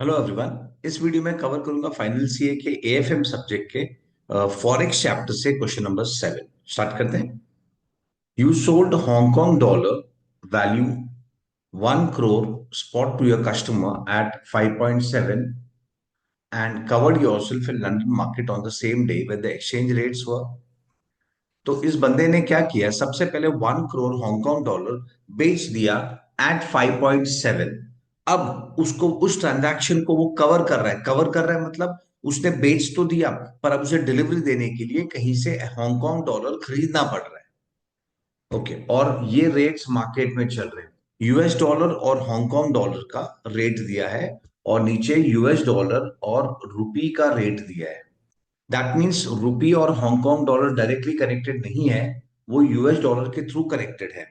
Hello everyone. इस video में cover करूंगा फाइनल सीए के एएफएम सब्जेक्ट के फॉरेक्स चैप्टर से क्वेश्चन नंबर 7। स्टार्ट करते हैं। You sold Hong Kong dollar value 1 crore spot to your customer at 5.7 and covered yourself in London market on the same day when the exchange rates were। तो इस बंदे ने क्या किया, सबसे पहले 1 crore हांगकांग डॉलर बेच दिया एट 5.7। अब उसको उस ट्रांजैक्शन को वो कवर कर रहा है मतलब उसने बेच तो दिया, पर अब उसे डिलीवरी देने के लिए कहीं से हांगकांग डॉलर खरीदना पड़ रहा है। ओके, और ये रेट्स मार्केट में चल रहे हैं। यूएस डॉलर और हांगकांग डॉलर का रेट दिया है और नीचे यूएस डॉलर और रुपी का रेट दिया है। दैट मीन्स रुपी और हांगकांग डॉलर डायरेक्टली कनेक्टेड नहीं है, वो यूएस डॉलर के थ्रू कनेक्टेड है।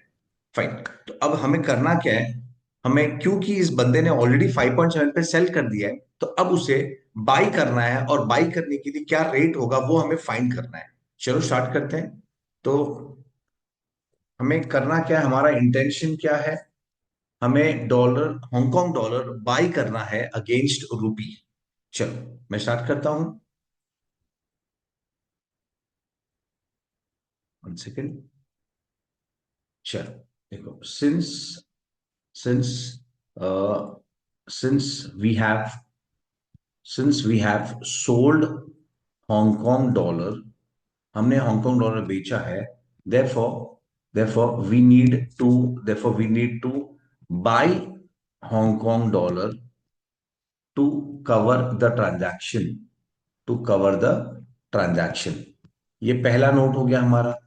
फाइन। तो अब हमें करना क्या है, हमें क्योंकि इस बंदे ने ऑलरेडी 5.7 पे सेल कर दिया है तो अब उसे बाई करना है, और बाई करने के लिए क्या रेट होगा वो हमें फाइंड करना है। चलो स्टार्ट करते हैं। तो हमें करना क्या है, हमारा इंटेंशन क्या है, हमें डॉलर हांगकांग डॉलर बाई करना है अगेंस्ट रुपी। चलो मैं स्टार्ट करता हूं। 1 सेकेंड। चलो देखो, since uh, since we have since we have sold Hong Kong dollar, हमने हांगकांग डॉलर बेचा है। therefore therefore we need to buy Hong Kong dollar to cover the transaction। ये पहला नोट हो गया हमारा।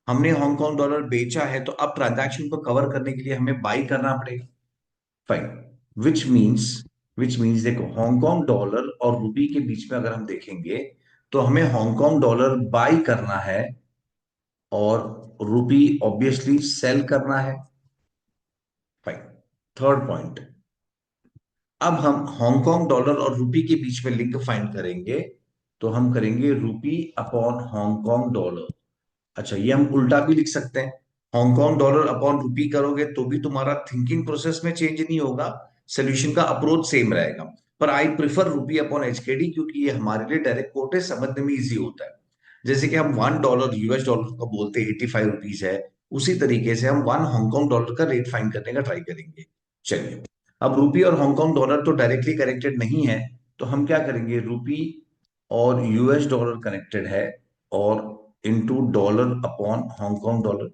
हमने हांगकांग डॉलर बेचा है तो अब ट्रांजैक्शन को कवर करने के लिए हमें बाई करना पड़ेगा। Fine. Which means which means देखो, हांगकांग डॉलर और रुपी के बीच में अगर हम देखेंगे तो हमें हांगकांग डॉलर बाई करना है और रुपी ऑब्वियसली सेल करना है। फाइन। थर्ड पॉइंट, अब हम हांगकांग डॉलर और रुपी के बीच में लिंक फाइंड करेंगे तो हम करेंगे रुपी अपॉन हांगकांग डॉलर। अच्छा, ये हम उल्टा भी लिख सकते हैं। हांगकांग डॉलर अपॉन रुपी करोगे तो भी तुम्हारा थिंकिंग प्रोसेस में चेंज नहीं होगा, सोल्यूशन का अप्रोच सेम रहेगा। पर आई प्रिफर रुपी अपॉन एचकेडी क्योंकि ये हमारे लिए डायरेक्ट कोट है, समझने में इजी होता है। जैसे कि हम 1 डॉलर यूएस डॉलर का बोलते हैं 85 रुपीज है, उसी तरीके से हम 1 हांगकांग डॉलर का रेट फाइंड करने का ट्राई करेंगे। चलिए, अब रुपी और हांगकांग डॉलर तो डायरेक्टली कनेक्टेड नहीं है, तो हम क्या करेंगे, रुपी और यूएस डॉलर कनेक्टेड है और into dollar upon Hong Kong dollar.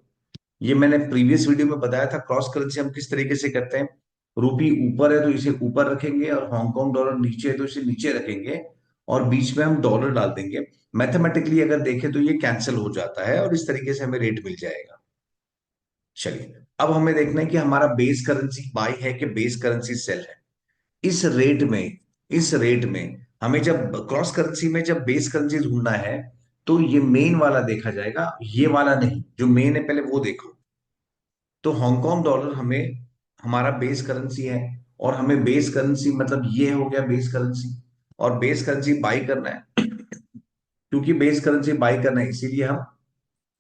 ये मैंने प्रीवियस वीडियो में बताया था क्रॉस करेंसी हम किस तरीके से करते हैं। रुपी ऊपर है तो इसे ऊपर रखेंगे और हांगकांग डॉलर नीचे है तो इसे नीचे रखेंगे और बीच में हम डॉलर डाल देंगे। मैथमेटिकली अगर देखें तो ये कैंसिल हो जाता है और इस तरीके से हमें रेट मिल जाएगा। चलिए, अब हमें देखना है कि हमारा बेस करेंसी बाई है कि बेस करेंसी सेल है। इस रेट में इस रेट में हमें जब क्रॉस करेंसी में जब बेस करेंसी ढूंढना है तो ये मेन वाला देखा जाएगा, ये वाला नहीं, जो मेन है पहले वो देखो। तो हांगकांग डॉलर हमें हमारा बेस करेंसी है और हमें बेस करेंसी मतलब ये हो गया बेस करेंसी, और बेस करेंसी बाई करना है। क्योंकि बेस करेंसी बाई करना है इसीलिए हम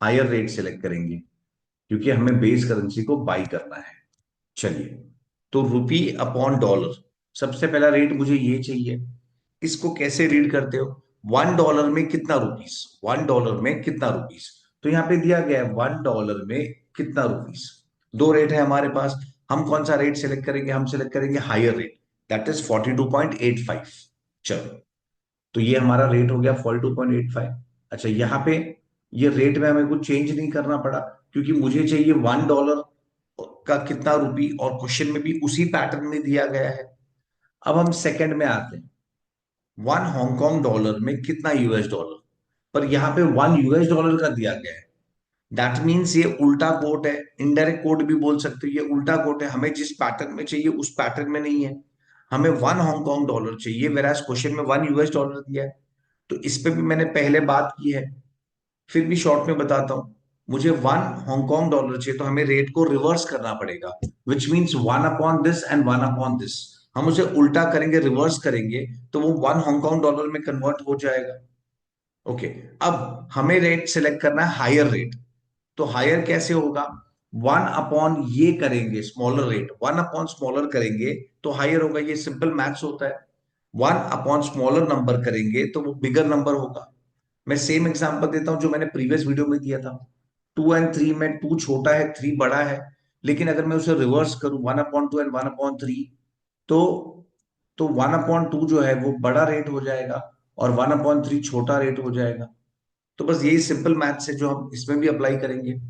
हायर रेट सेलेक्ट करेंगे, क्योंकि हमें बेस करेंसी को बाई करना है। चलिए, तो रुपी अपॉन डॉलर, सबसे पहला रेट मुझे ये चाहिए। इसको कैसे रीड करते हो, 1 डॉलर में कितना रुपीस, 1 डॉलर में कितना रुपीस। तो यहाँ पे दिया गया है 1 डॉलर में कितना रुपीस। दो रेट है हमारे पास, हम कौन सा रेट सेलेक्ट करेंगे, हम सेलेक्ट करेंगे हायर रेट, दैट इज 42.85। चलो, तो ये हमारा रेट हो गया 42.85। अच्छा, यहाँ पे ये रेट में हमें कुछ चेंज नहीं करना पड़ा क्योंकि मुझे चाहिए 1 डॉलर का कितना रुपी, और क्वेश्चन में भी उसी पैटर्न में दिया गया है। अब हम सेकंड में आते हैं, 1 हांगकांग डॉलर में कितना यूएस डॉलर, पर यहाँ पे 1 यूएस डॉलर का दिया गया है। दैट मीन्स ये उल्टा कोट है, इनडायरेक्ट कोट भी बोल सकते हो, ये उल्टा कोट है। हमें जिस पैटर्न में चाहिए उस पैटर्न में नहीं है। हमें 1 हांगकांग डॉलर चाहिए, वेराज क्वेश्चन में 1 यूएस डॉलर दिया है। तो इस पे भी मैंने पहले बात की है, फिर भी शॉर्ट में बताता हूं। मुझे 1 हांगकांग डॉलर चाहिए तो हमें रेट को रिवर्स करना पड़ेगा, which means 1 upon this and 1 upon this. हम उसे उल्टा करेंगे, रिवर्स करेंगे, तो वो 1 हांगकांग डॉलर में कन्वर्ट हो जाएगा। ओके, अब हमें रेट सिलेक्ट करना है हायर रेट। तो हायर कैसे होगा, 1 अपॉन ये करेंगे स्मॉलर रेट, 1 अपॉन स्मॉलर करेंगे तो हायर होगा, ये सिंपल मैथ्स होता है। वन अपॉन स्मॉलर नंबर करेंगे तो वो बिगर नंबर होगा। मैं सेम एग्जांपल देता हूं जो मैंने प्रीवियस वीडियो में दिया था। 2 और 3 में 2 छोटा है, 3 बड़ा है। लेकिन अगर मैं उसे रिवर्स करूं 1/2 एंड 1/3, तो 1/2 जो है वो बड़ा रेट हो जाएगा और 1/3 छोटा रेट हो जाएगा। तो बस यही सिंपल मैथ्स है जो हम इसमें भी अप्लाई करेंगे।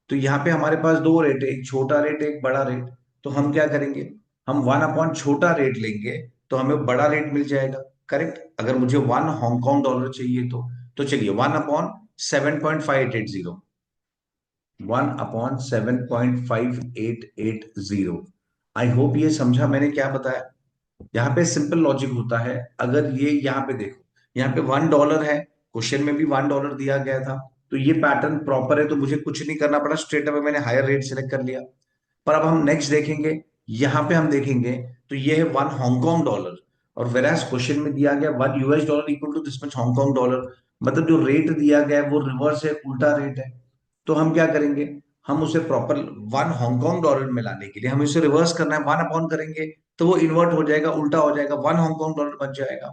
तो यहाँ पे हमारे पास दो रेट है, एक छोटा रेट है, एक बड़ा रेट। तो हम क्या करेंगे, हम 1/, छोटा रेट लेंगे तो हमें बड़ा रेट मिल जाएगा। करेक्ट। अगर मुझे 1 हांगकांग डॉलर चाहिए तो चलिए 1/7.5880, 1/7.5880। आई होप ये समझा मैंने क्या बताया। यहाँ पे सिंपल लॉजिक होता है। अगर ये यहाँ पे देखो, यहाँ पे $1 है, क्वेश्चन में भी $1 दिया गया था। तो ये पैटर्न प्रॉपर है, तो मुझे कुछ नहीं करना पड़ा, स्ट्रेट अवे मैंने हायर रेट सेलेक्ट कर लिया। पर अब हम नेक्स्ट देखेंगे, यहाँ पे हम देखेंगे तो ये है 1 हांगकांग डॉलर। और वेराज क्वेश्चन में दिया गया $1 equal to this much Hong Kong dollar. मतलब जो रेट दिया गया है वो रिवर्स है, उल्टा रेट है। तो हम क्या करेंगे, हम उसे प्रॉपर 1 हांगकांग डॉलर में लाने के लिए हमें उसे रिवर्स करना है, 1 अपॉन करेंगे तो वो इन्वर्ट हो जाएगा, उल्टा हो जाएगा, 1 हांगकांग डॉलर बच जाएगा।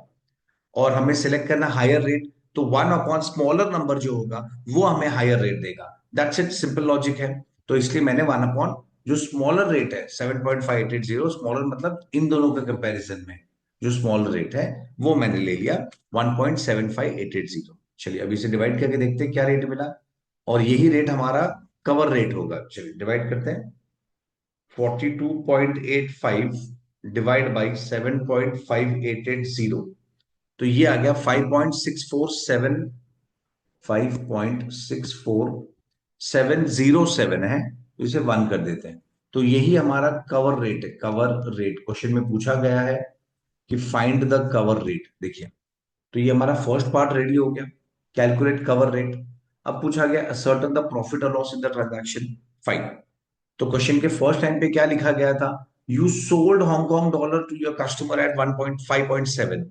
और हमें सिलेक्ट करना हायर रेट, तो 1 अपॉन स्मॉलर नंबर जो होगा वो हमें हायर रेट देगा। दैट्स इट, सिंपल लॉजिक है। तो इसलिए मैंने 1 अपॉन जो स्मॉलर रेट है 7.580, स्मॉलर मतलब इन दोनों के कंपैरिजन में जो स्मॉलर रेट है वो मैंने ले लिया 1.75880। चलिए अभी इसे डिवाइड करके देखते हैं क्या रेट मिला। और यही रेट हमारा कवर रेट होगा। चलिए डिवाइड करते हैं। 42.85 डिवाइड बाई 7.5880, तो ये आ गया 5.647, 5.64707 है। तो इसे 1 कर देते हैं। तो यही हमारा कवर रेट है। कवर रेट क्वेश्चन में पूछा गया है कि फाइंड द कवर रेट। देखिए, तो ये हमारा फर्स्ट पार्ट रेडी हो गया, कैलकुलेट कवर रेट। अब पूछा गया असर्टन द प्रॉफिट और loss in the transaction, fine. तो क्वेश्चन के फर्स्ट टाइम पे क्या लिखा गया था, you sold Hong Kong dollar to your customer at 1.5.7।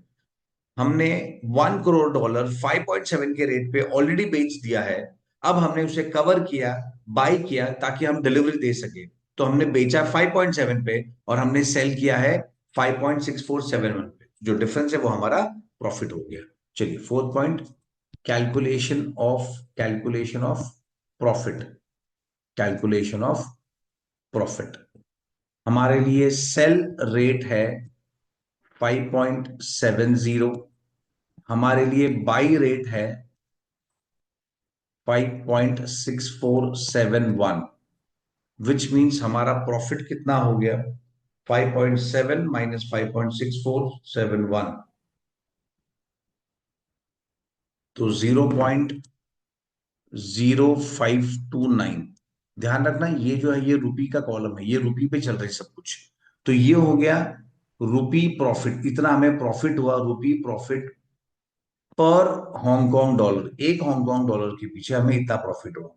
हमने $1 करोड़ 5.7 के रेट पे ऑलरेडी बेच दिया है। अब हमने उसे कवर किया, बाय किया ताकि हम डिलीवरी दे सके। तो हमने बेचा 5.7 पे और हमने सेल किया है 5.6471 पे। जो डिफरेंस है वो हमारा प्रॉफिट हो गया। चलिए fourth point, calculation of profit. Calculation of profit हमारे लिए सेल रेट है 5.70, हमारे लिए बाई रेट है 5.6471, विच मींस हमारा प्रॉफिट कितना हो गया, 5.7 माइनस 5.6471, तो 0.0529। ध्यान रखना ये जो है ये रुपी का कॉलम है, ये रुपी पे चल रही सब कुछ। तो ये हो गया रुपी प्रॉफिट, इतना हमें प्रॉफिट हुआ, रुपी प्रॉफिट पर हांगकांग डॉलर। एक हांगकांग डॉलर के पीछे हमें इतना प्रॉफिट हुआ।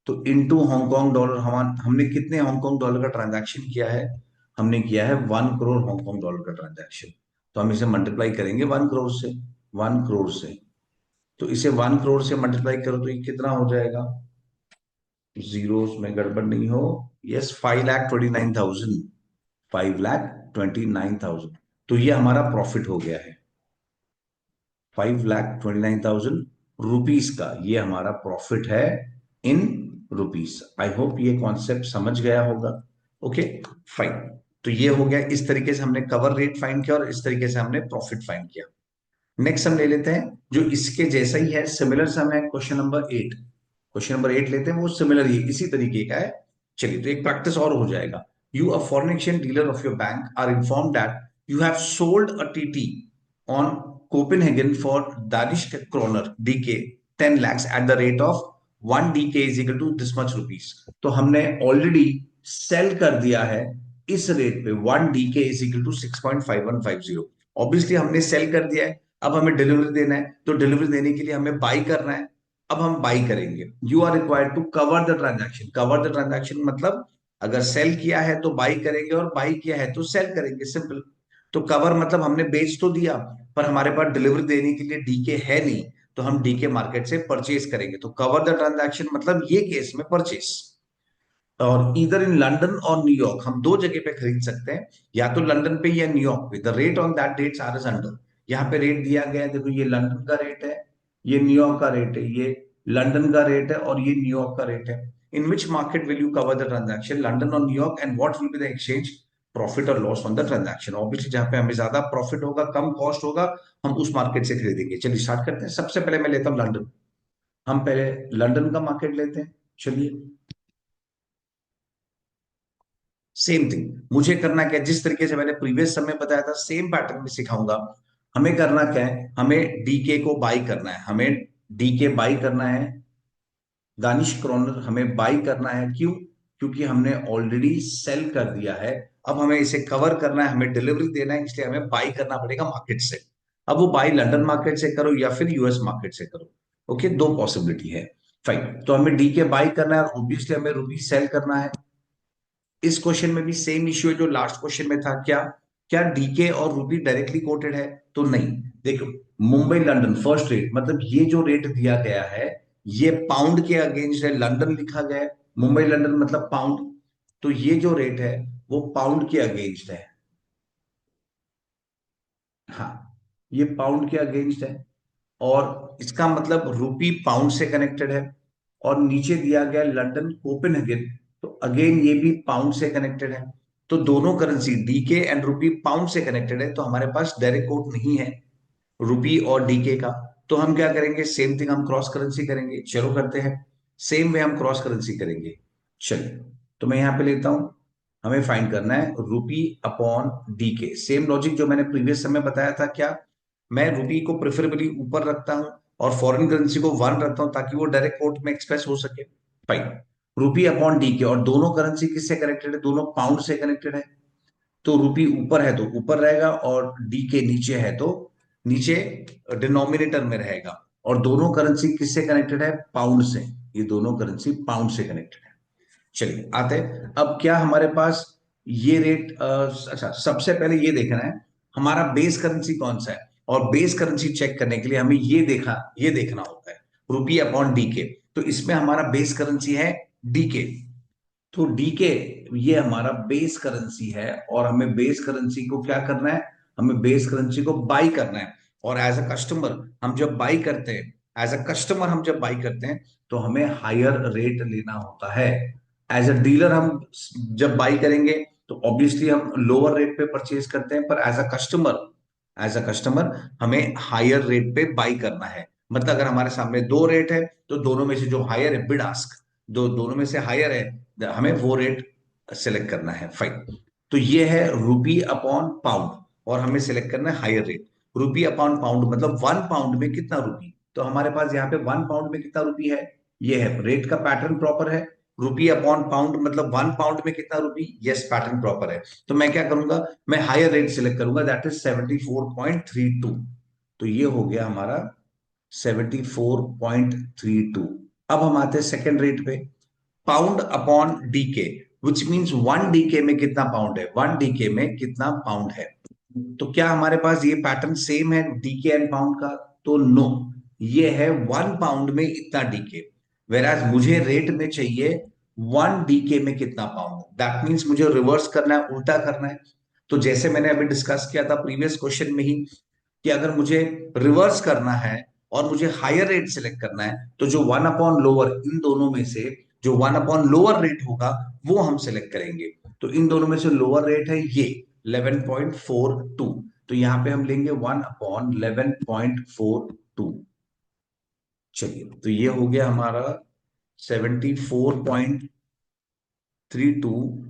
तो इनटू हांगकांग डॉलर, हम हमने कितने हांगकांग डॉलर का ट्रांजैक्शन किया है, हमने किया है 1 करोड़ हांगकांग डॉलर का ट्रांजैक्शन। तो हम इसे मल्टीप्लाई करेंगे 1 करोड़ से, 1 करोड़ से। तो इसे 1 करोड़ से मल्टीप्लाई करो तो ये कितना हो जाएगा, जीरोस में गड़बड़ नहीं हो, यस 5,29,000, 5,29,000। तो ये हमारा प्रॉफिट हो गया है, 5,29,000 रुपीज का ये हमारा प्रॉफिट है इन रुपीज। आई होप ये कॉन्सेप्ट समझ गया होगा। Okay fine. तो ये हो गया, इस तरीके से हमने कवर रेट फाइंड किया और इस तरीके से हमने प्रॉफिट फाइंड किया। नेक्स्ट हम ले लेते हैं जो इसके जैसा ही है, सिमिलर सम है, क्वेश्चन नंबर 8। क्वेश्चन नंबर 8 लेते हैं, वो सिमिलर ही इसी तरीके का है। चलिए तो एक प्रैक्टिस और हो जाएगा। You a foreign exchange dealer of your bank are inform that you have sold a TT on Copenhagen for Danish kroner DK 10 lakhs at the rate of 1 DK is equal to this much rupees. तो हमने already cell कर दिया है इस rate पे, 1 DK is equal to 6.5150। Obviously हमने sell कर दिया है, अब हमें डिलीवरी देना है, तो डिलीवरी देने के लिए हमें बाई करना है। अब हम बाई करेंगे, you are required to cover the transaction. Cover the transaction मतलब अगर सेल किया है तो बाई करेंगे और बाई किया है तो सेल करेंगे, सिंपल। तो कवर मतलब हमने बेच तो दिया पर हमारे पास डिलीवरी देने के लिए डीके है नहीं, तो हम डीके मार्केट से परचेज करेंगे। तो कवर द ट्रांजैक्शन मतलब ये केस में परचेज। और इधर इन लंदन और न्यूयॉर्क हम दो जगह पे खरीद सकते हैं, या तो लंदन पे या न्यूयॉर्क पे। The rate on that dates are as under. यहाँ पे रेट दिया गया है, देखो ये लंदन का रेट है, ये न्यूयॉर्क का रेट है, ये लंदन का रेट है और ये न्यूयॉर्क का रेट है। In which market will you cover the transaction, London और New York, and what will be the exchange profit और loss on the transaction. Obviously जहां पे हमें ज्यादा प्रॉफिट होगा, कम कॉस्ट होगा, हम उस मार्केट से खरीदेंगे। चलिए स्टार्ट करते हैं। सबसे पहले मैं लेता हूँ लंदन। हम पहले लंदन का मार्केट लेते हैं। चलिए, सेम थिंग मुझे करना क्या है, जिस तरीके से मैंने प्रीवियस समय बताया था सेम पैटर्न में सिखाऊंगा। हमें करना क्या है, हमें डीके को बाई करना है, हमें डीके बाई करना है। दानिश क्रॉनर हमें बाई करना है, क्यों? क्योंकि हमने ऑलरेडी सेल कर दिया है। अब हमें इसे कवर करना है, हमें डिलीवरी देना है, इसलिए हमें बाई करना पड़ेगा मार्केट से। अब वो बाई लंदन मार्केट से करो या फिर यूएस मार्केट से करो। ओके, दो पॉसिबिलिटी है। फाइन, तो हमें डीके बाई करना है और ऑब्वियसली हमें रूपी सेल करना है। इस क्वेश्चन में भी सेम इश्यू है जो लास्ट क्वेश्चन में था। क्या क्या डीके और रूपी डायरेक्टली कोटेड है? तो नहीं। देखो, मुंबई लंदन फर्स्ट रेट, मतलब ये जो रेट दिया गया है ये पाउंड के अगेंस्ट है, लंदन लिखा गया है, मुंबई लंदन मतलब पाउंड। तो ये जो रेट है वो पाउंड के अगेंस्ट है। हाँ, ये पाउंड के अगेंस्ट है, और इसका मतलब रूपी पाउंड से कनेक्टेड है। और नीचे दिया गया लंदन कोपेनहेगन, तो अगेन ये भी पाउंड से कनेक्टेड है। तो दोनों करेंसी डीके एंड रूपी पाउंड से कनेक्टेड है, तो हमारे पास डायरेक्ट कोट नहीं है रूपी और डीके का। तो हम क्या करेंगे, सेम थिंग हम क्रॉस करेंसी करेंगे। चलो करते हैं, सेम वे हम क्रॉस करेंसी करेंगे। चलिए, तो मैं यहां पे लेता हूं, हमें फाइंड करना है रूपी अपॉन डीके। सेम लॉजिक जो मैंने प्रीवियस समय बताया था। क्या मैं रूपी को प्रेफरेबली ऊपर रखता हूं और फॉरेन करेंसी को वन रखता हूं ताकि वो डायरेक्ट कोर्ट में एक्सप्रेस हो सके। फाइन, रूपी अपॉन डीके, और दोनों करेंसी किससे कनेक्टेड है, दोनों पाउंड से कनेक्टेड है। तो रूपी ऊपर है तो ऊपर रहेगा, और डी के नीचे है तो नीचे डिनोमिनेटर में रहेगा। और दोनों करेंसी किससे कनेक्टेड है, पाउंड से। ये दोनों करेंसी पाउंड से कनेक्टेड है। चलिए आते हैं, अब क्या हमारे पास ये रेट, अच्छा सबसे पहले ये देखना है हमारा बेस करेंसी कौन सा है। और बेस करेंसी चेक करने के लिए हमें ये देखना होता है रूपी अपॉन डीके। तो इसमें हमारा बेस करेंसी है डीके। तो डीके ये हमारा बेस करेंसी है, और हमें बेस करेंसी को क्या करना है, हमें बेस करेंसी को बाई करना है। और एज अ कस्टमर हम जब बाई करते हैं, एज अ कस्टमर हम जब बाई करते हैं तो हमें हायर रेट लेना होता है। एज अ डीलर हम जब बाई करेंगे तो ऑब्वियसली हम लोअर रेट पे परचेज करते हैं, पर एज अ कस्टमर हमें हायर रेट पे बाई करना है। मतलब अगर हमारे सामने दो रेट है तो दोनों में से जो हायर है, बिड आस्क, दोनों में से हायर है, हमें वो रेट सेलेक्ट करना है। फाइन, तो ये है रूपी अपॉन पाउंड, और हमें सेलेक्ट करना है हायर रेट। रूपी अपॉन पाउंड मतलब 1 पाउंड में कितना रूपी, तो हमारे पास यहाँ पे 1 पाउंड में कितना रूपी है, ये है। रेट का पैटर्न प्रॉपर है। रूपी अपॉन पाउंड मतलब 1 पाउंड में कितना रूपी, यस पैटर्न प्रॉपर है। तो मैं क्या करूंगा, मैं हायर रेट सिलेक्ट करूंगा, दैट इज 74.32। तो ये हो गया हमारा 74.32। अब हम आते हैं सेकेंड रेट पे, pound upon DK, which means 1 DK में कितना पाउंड है, 1 डीके में कितना पाउंड है। तो क्या हमारे पास ये पैटर्न सेम है डीके एंड पाउंड का? तो नो, ये है 1 पाउंड में इतना डीके, वेराज मुझे रेट में चाहिए 1 डीके में कितना पाउंड। दैट मीन्स मुझे रिवर्स करना है, उल्टा करना है। तो जैसे मैंने अभी डिस्कस किया था प्रीवियस क्वेश्चन में ही, कि अगर मुझे रिवर्स करना है और मुझे हायर रेट सिलेक्ट करना है, तो जो 1 अपॉन लोअर, इन दोनों में से जो 1 अपॉन लोअर रेट होगा वो हम सिलेक्ट करेंगे। तो इन दोनों में से लोअर रेट है ये 11.42, तो यहां पे हम लेंगे 1/11.42। चलिए, तो ये हो गया हमारा 74.32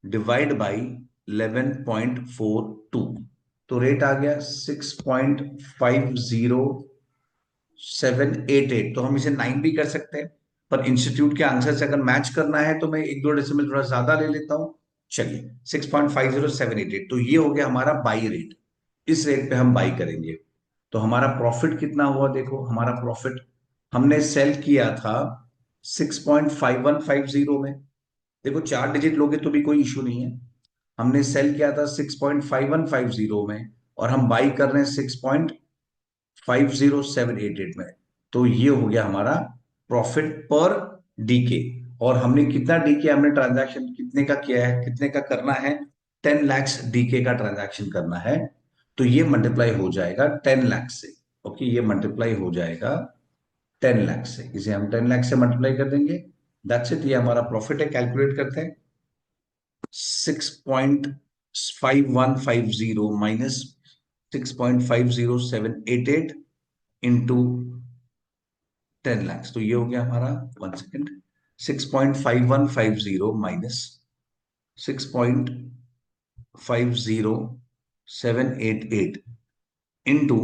डिवाइड बाई 11.42। तो रेट आ गया 6.50788। तो हम इसे 9 भी कर सकते हैं, पर इंस्टीट्यूट के आंसर से अगर मैच करना है तो मैं एक दो डेसिमल थोड़ा ज्यादा ले लेता हूं। चलिए, 6.50788, तो ये हो गया हमारा बाई रेट। इस रेट पे हम बाई करेंगे। तो हमारा प्रॉफिट कितना हुआ, देखो हमारा प्रॉफिट, हमने सेल किया था 6.5150 में। देखो 4 डिजिट लोगे तो भी कोई इशू नहीं है। हमने सेल किया था 6.5150 में, और हम बाई कर रहे हैं 6.50788 में। तो ये हो गया हमारा प्रॉफिट पर डीके। और हमने कितना डीके, हमने ट्रांजैक्शन कितने का किया है, कितने का करना है, 10 lakhs डीके का ट्रांजैक्शन करना है। तो ये मल्टीप्लाई हो जाएगा 10 लाख से। ओके, ये मल्टीप्लाई हो जाएगा 10 लाख से, इसे हम 10 लाख से मल्टीप्लाई कर देंगे। दैट्स इट, ये हमारा प्रॉफिट है। कैलकुलेट करते हैं। 6.5150 माइनस 6.50788 इंटू 10 लाख, तो ये हो गया हमारा, 1 सेकेंड, 6.5150 माइनस 6.50788 इंटू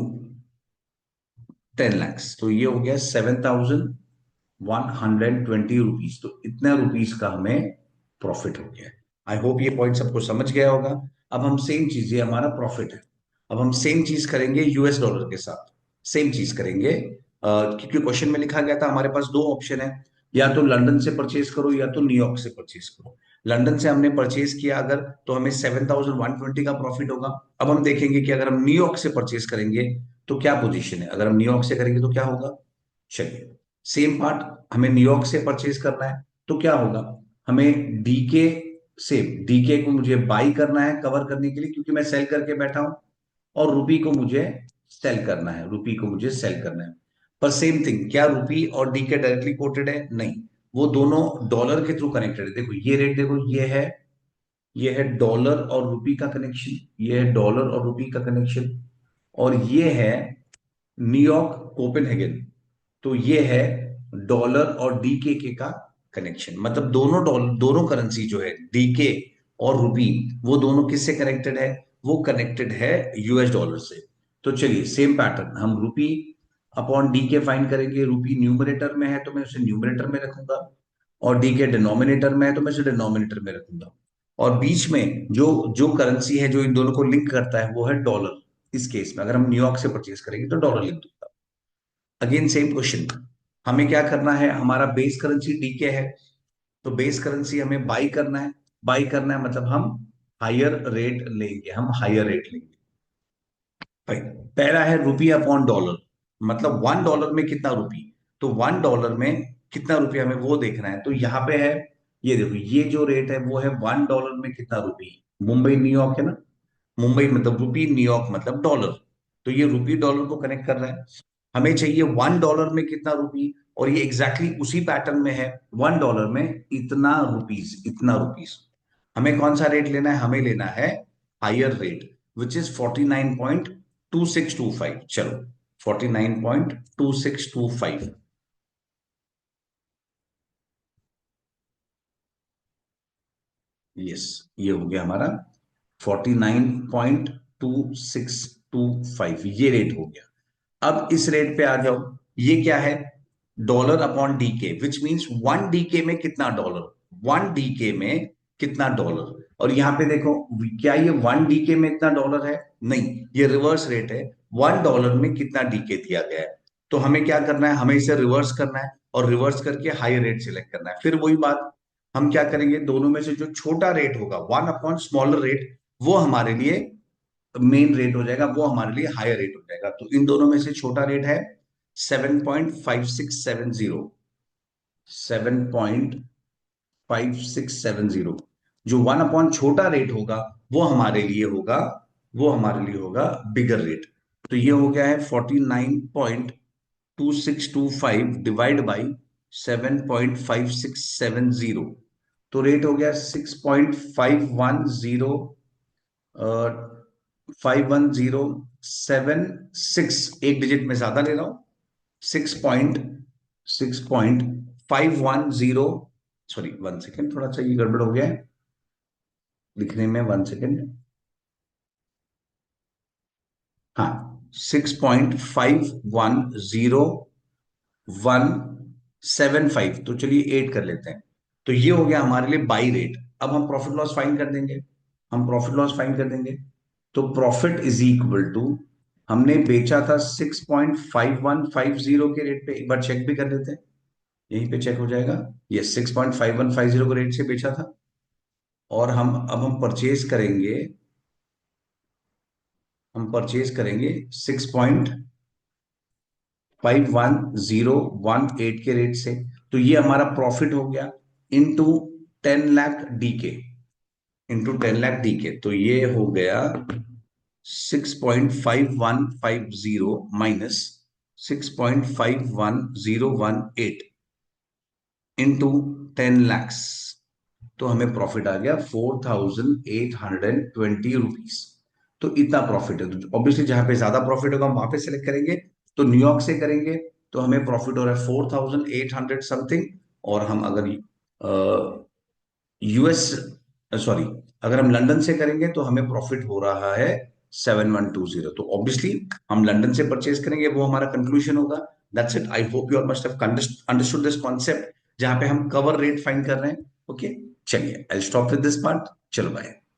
10 लाख, तो ये हो गया 7,120 रुपीज। तो इतना रुपीज का हमें प्रॉफिट हो गया। आई होप ये पॉइंट सबको समझ गया होगा। अब हम सेम चीज, ये हमारा प्रॉफिट है, अब हम सेम चीज करेंगे यूएस डॉलर के साथ। सेम चीज करेंगे, क्योंकि क्वेश्चन में लिखा गया था हमारे पास दो ऑप्शन है, या तो लंदन से परचेज करो या तो न्यूयॉर्क से परचेज करो। लंदन से हमने परचेज किया अगर, तो हमें 7,120 का प्रॉफिट होगा। अब हम देखेंगे कि अगर हम न्यूयॉर्क से परचेज करेंगे तो क्या पोजीशन है, अगर हम न्यूयॉर्क से करेंगे तो क्या होगा। चलिए, सेम पार्ट, हमें न्यूयॉर्क से परचेज करना है तो क्या होगा, हमें डीके से, डीके को मुझे बाई करना है कवर करने के लिए, क्योंकि मैं सेल करके बैठा हूं, और रुपी को मुझे सेल करना है, रुपी को मुझे सेल करना है। पर सेम थिंग, क्या रुपी और डीके डायरेक्टली कोटेड है, नहीं, वो दोनों डॉलर के थ्रू कनेक्टेड है। देखो ये रेट, देखो ये है डॉलर और रुपी का कनेक्शन, ये है डॉलर और रुपी का कनेक्शन, और ये है न्यूयॉर्क कोपेनहेगन, तो ये है डॉलर और डीके का कनेक्शन। मतलब दोनों डॉलर, दोनों करेंसी जो है डीके और रुपी, वो दोनों किससे कनेक्टेड है, वो कनेक्टेड है यूएस डॉलर से। तो चलिए सेम पैटर्न, हम रुपी अपॉन डीके फाइंड करेंगे। रुपी न्यूमरेटर में है तो मैं उसे न्यूमरेटर में रखूंगा, और डीके डिनोमिनेटर में है तो मैं उसे डिनोमिनेटर में रखूंगा, और बीच में जो जो करेंसी है जो इन दोनों को लिंक करता है वो है डॉलर। इस केस में अगर हम न्यूयॉर्क से परचेज करेंगे तो डॉलर लिंक दूंगा। अगेन सेम क्वेश्चन, हमें क्या करना है, हमारा बेस करेंसी डीके है, तो बेस करेंसी हमें बाई करना है। बाई करना है मतलब हम हायर रेट लेंगे, हम हायर रेट लेंगे। भाई, पहला है रुपी अपॉन डॉलर, मतलब $1 में कितना रुपी, तो $1 में कितना रुपया हमें वो देखना है। तो यहाँ पे है, ये देखो, ये जो रेट है वो है $1 में कितना रुपी। मुंबई न्यूयॉर्क है ना, मुंबई मतलब रुपी, न्यूयॉर्क मतलब डॉलर, तो ये रुपी डॉलर को कनेक्ट कर रहा है। हमें चाहिए $1 में कितना रुपी, और ये एग्जैक्टली exactly उसी पैटर्न में है, $1 में इतना रुपीस, इतना रुपीस। हमें कौन सा रेट लेना है, हमें लेना है हायर रेट, विच इज 49.2625। चलो, 49.2625। यस, ये हो गया हमारा 49.2625, ये रेट हो गया। अब इस रेट पे आ जाओ, ये क्या है, dollar upon DK, which means 1 DK में कितना डॉलर, 1 डीके में कितना डॉलर। और यहां पे देखो, क्या ये 1 डीके में इतना डॉलर है, नहीं, ये रिवर्स रेट है, $1 में कितना डीके दिया गया है। तो हमें क्या करना है, हमें इसे रिवर्स करना है, और रिवर्स करके हाई रेट सिलेक्ट करना है। फिर वही बात, हम क्या करेंगे, दोनों में से जो छोटा रेट होगा, वन अपॉन स्मॉलर रेट, वो हमारे लिए मेन रेट हो जाएगा, वो हमारे लिए हायर रेट हो जाएगा। तो इन दोनों में से छोटा रेट है 7.5670, 7.5670। जो वन अपॉन छोटा रेट होगा वो हमारे लिए होगा, वो हमारे लिए होगा बिगर रेट। तो ये हो गया है 49.2625 डिवाइड बाई 7.5670, तो रेट हो गया 6.51076, एक डिजिट में ज्यादा ले रहा हूं, 6.510, सॉरी 1 सेकेंड, थोड़ा सा ये गड़बड़ हो गया है लिखने में, 1 सेकेंड। हाँ, 6.510,175, तो चलिए 8 कर लेते हैं। तो ये हो गया हमारे लिए बाई रेट। अब हम प्रॉफिट लॉस फाइंड कर देंगे, हम प्रॉफिट लॉस फाइंड कर देंगे। तो प्रॉफिट इज इक्वल टू, हमने बेचा था 6.5150 के रेट पे, एक बार चेक भी कर लेते हैं, यहीं पे चेक हो जाएगा। ये 6.5150 के रेट से बेचा था, और हम परचेज करेंगे, हम परचेज करेंगे 6.51018 के रेट से। तो ये हमारा प्रॉफिट हो गया, into 10 lakh DK, into 10 lakh DK, तो ये हो गया 6.5150 माइनस 6.51018 इंटू 10 lakhs, तो हमें प्रॉफिट आ गया 4820 रुपीज। तो इतना प्रॉफिट है, तो ऑब्वियसली जहां पे ज्यादा प्रॉफिट होगा हम वहां पे सिलेक्ट करेंगे। तो न्यूयॉर्क से करेंगे तो हमें प्रॉफिट हो रहा है 4800 समथिंग। और हम अगर यूएस, सॉरी, अगर हम लंदन से करेंगे तो हमें प्रॉफिट हो रहा है 7120। तो ऑब्वियसली हम लंदन से परचेज करेंगे, वो हमारा कंक्लूजन होगा। That's it. I hope you are must have understood this concept, जहां पे हम कवर रेट फाइंड कर रहे हैं। ओके, चलिए I stop with this part. चलो बाय।